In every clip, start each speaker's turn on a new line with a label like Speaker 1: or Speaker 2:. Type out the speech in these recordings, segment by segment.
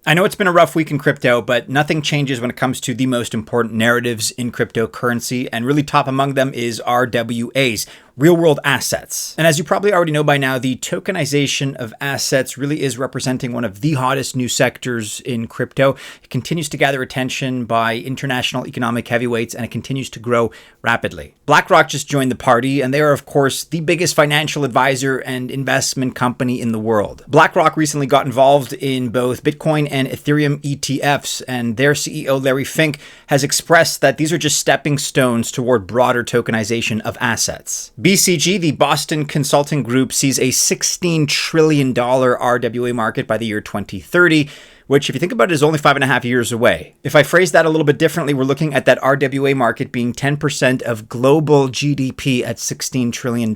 Speaker 1: I know it's been a rough week in crypto, but nothing changes when it comes to the most important narratives in cryptocurrency, and really top among them is RWAs, real-world assets. And as you probably already know by now, the tokenization of assets really is representing one of the hottest new sectors in crypto. It continues to gather attention by international economic heavyweights, and it continues to grow rapidly. BlackRock just joined the party, and they are, of course, the biggest financial advisor and investment company in the world. BlackRock recently got involved in both Bitcoin and Ethereum ETFs, and their CEO, Larry Fink, has expressed that these are just stepping stones toward broader tokenization of assets. BCG, the Boston Consulting Group, sees a $16 trillion RWA market by the year 2030, which, if you think about it, is only 5.5 years away. If I phrase that a little bit differently, we're looking at that RWA market being 10% of global GDP at $16 trillion.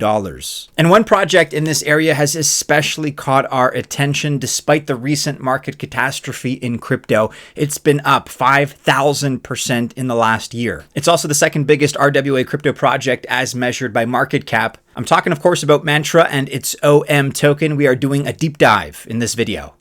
Speaker 1: And one project in this area has especially caught our attention despite the recent market catastrophe in crypto. It's been up 5,000% in the last year. It's also the second biggest RWA crypto project as measured by market cap. I'm talking, of course, about Mantra and its OM token. We are doing a deep dive in this video.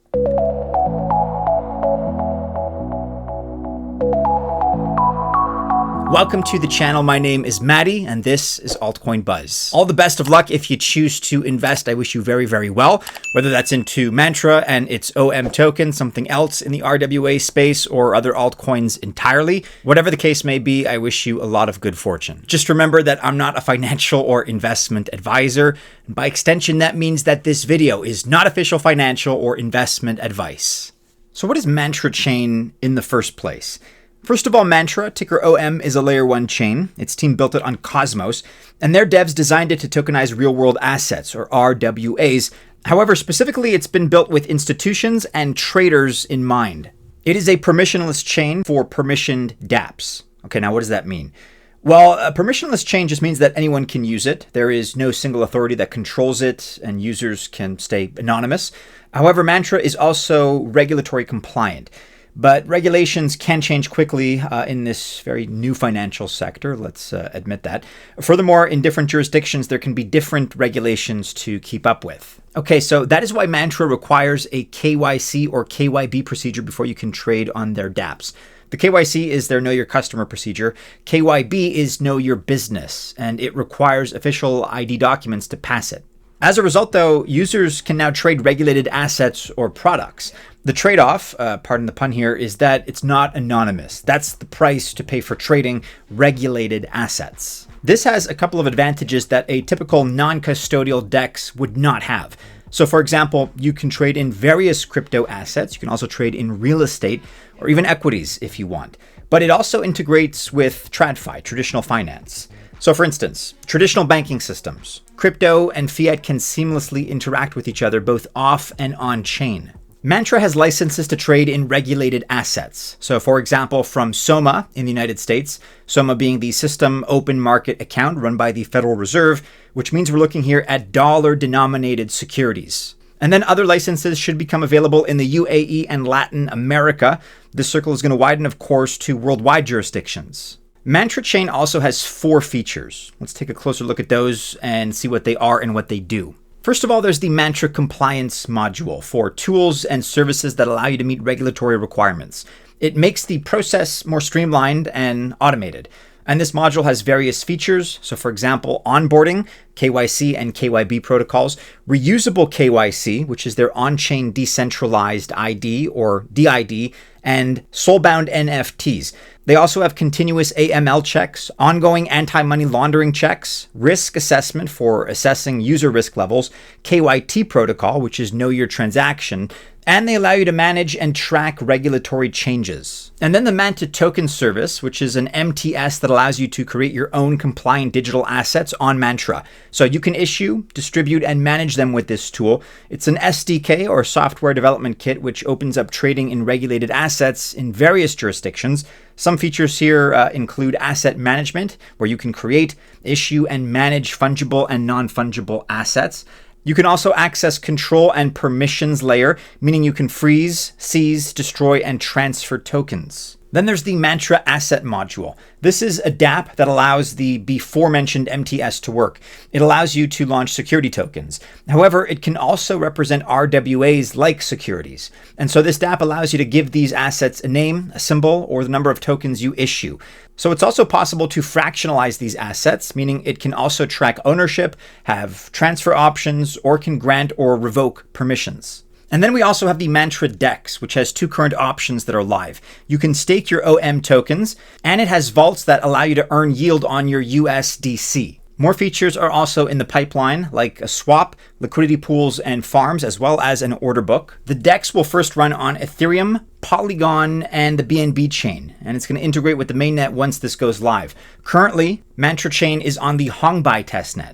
Speaker 1: Welcome to the channel. My name is Maddie, and this is Altcoin Buzz. All the best of luck if you choose to invest. I wish you very, very well, whether that's into Mantra and its OM token, something else in the RWA space, or other altcoins entirely. Whatever the case may be, I wish you a lot of good fortune. Just remember that I'm not a financial or investment advisor. And by extension, that means that this video is not official financial or investment advice. So what is Mantra Chain in the first place? First of all, Mantra, ticker OM, is a layer 1 chain. Its team built it on Cosmos, and their devs designed it to tokenize real-world assets, or RWAs. However, specifically, it's been built with institutions and traders in mind. It is a permissionless chain for permissioned dApps. Okay, now what does that mean? Well, a permissionless chain just means that anyone can use it. There is no single authority that controls it, and users can stay anonymous. However, Mantra is also regulatory compliant. But regulations can change quickly in this very new financial sector, let's admit that. Furthermore, in different jurisdictions, there can be different regulations to keep up with. Okay, so that is why Mantra requires a KYC or KYB procedure before you can trade on their dApps. The KYC is their Know Your Customer procedure. KYB is Know Your Business, and it requires official ID documents to pass it. As a result, though, users can now trade regulated assets or products. The trade-off, pardon the pun here, is that it's not anonymous. That's the price to pay for trading regulated assets. This has a couple of advantages that a typical non-custodial DEX would not have. So, for example, you can trade in various crypto assets. You can also trade in real estate or even equities if you want. But it also integrates with TradFi, traditional finance. So, for instance, traditional banking systems, crypto and fiat can seamlessly interact with each other both off and on chain. Mantra has licenses to trade in regulated assets. So, for example, from SOMA in the United States, SOMA being the System Open Market Account run by the Federal Reserve, which means we're looking here at dollar-denominated securities. And then other licenses should become available in the UAE and Latin America. This circle is going to widen, of course, to worldwide jurisdictions. Mantra Chain also has 4 features. Let's take a closer look at those and see what they are and what they do. First of all, there's the Mantra Compliance module for tools and services that allow you to meet regulatory requirements. It makes the process more streamlined and automated. And this module has various features. So, for example, onboarding, KYC and KYB protocols, reusable KYC, which is their on-chain decentralized ID or DID, and soul-bound NFTs. They also have continuous AML checks, ongoing anti-money laundering checks, risk assessment for assessing user risk levels, KYT protocol, which is Know Your Transaction, and they allow you to manage and track regulatory changes. And then the Manta Token Service, which is an MTS that allows you to create your own compliant digital assets on Mantra. So you can issue, distribute, and manage them with this tool. It's an SDK or software development kit, which opens up trading in regulated assets in various jurisdictions. Some features here include asset management, where you can create, issue, and manage fungible and non-fungible assets. You can also access control and permissions layer, meaning you can freeze, seize, destroy, and transfer tokens. Then there's the Mantra Asset Module. This is a dApp that allows the before-mentioned MTS to work. It allows you to launch security tokens. However, it can also represent RWAs like securities. And so this dApp allows you to give these assets a name, a symbol, or the number of tokens you issue. So it's also possible to fractionalize these assets, meaning it can also track ownership, have transfer options, or can grant or revoke permissions. And then we also have the Mantra DEX, which has two current options that are live. You can stake your OM tokens, and it has vaults that allow you to earn yield on your USDC. More features are also in the pipeline, like a swap, liquidity pools, and farms, as well as an order book. The DEX will first run on Ethereum, Polygon, and the BNB chain, and it's going to integrate with the mainnet once this goes live. Currently, Mantra Chain is on the Hongbai testnet.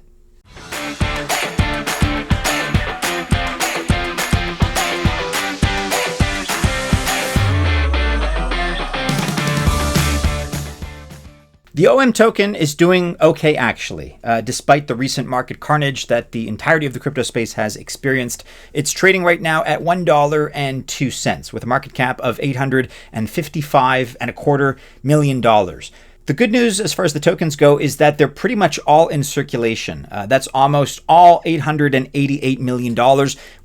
Speaker 1: The OM token is doing okay, actually. Despite the recent market carnage that the entirety of the crypto space has experienced, it's trading right now at $1.02 with a market cap of $855.25 million. The good news as far as the tokens go is that they're pretty much all in circulation. That's almost all $888 million.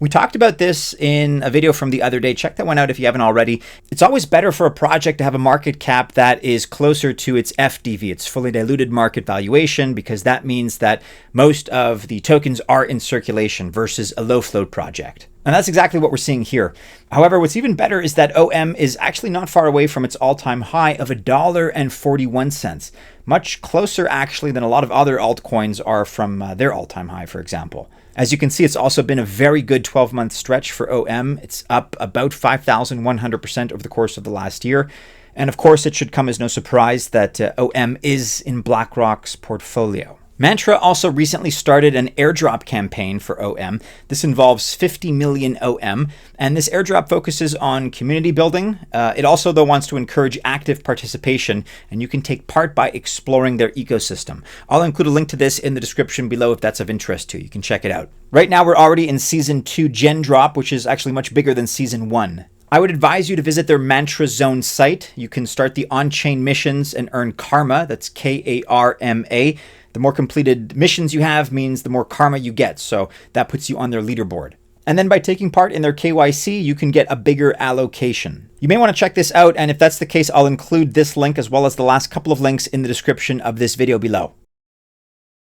Speaker 1: We talked about this in a video from the other day. Check that one out if you haven't already. It's always better for a project to have a market cap that is closer to its FDV, its fully diluted market valuation, because that means that most of the tokens are in circulation versus a low float project. And that's exactly what we're seeing here. However, what's even better is that OM is actually not far away from its all-time high of $1.41. Much closer, actually, than a lot of other altcoins are from their all-time high, for example. As you can see, it's also been a very good 12-month stretch for OM. It's up about 5,100% over the course of the last year. And of course, it should come as no surprise that OM is in BlackRock's portfolio. Mantra also recently started an airdrop campaign for OM. This involves 50 million OM, and this airdrop focuses on community building. It also, though, wants to encourage active participation, and you can take part by exploring their ecosystem. I'll include a link to this in the description below if that's of interest to you. You can check it out. Right now, we're already in Season 2 Gen Drop, which is actually much bigger than Season 1. I would advise you to visit their Mantra Zone site. You can start the on-chain missions and earn karma. That's Karma. The more completed missions you have means the more karma you get, so that puts you on their leaderboard. And then by taking part in their KYC, you can get a bigger allocation. You may want to check this out, and if that's the case, I'll include this link as well as the last couple of links in the description of this video below.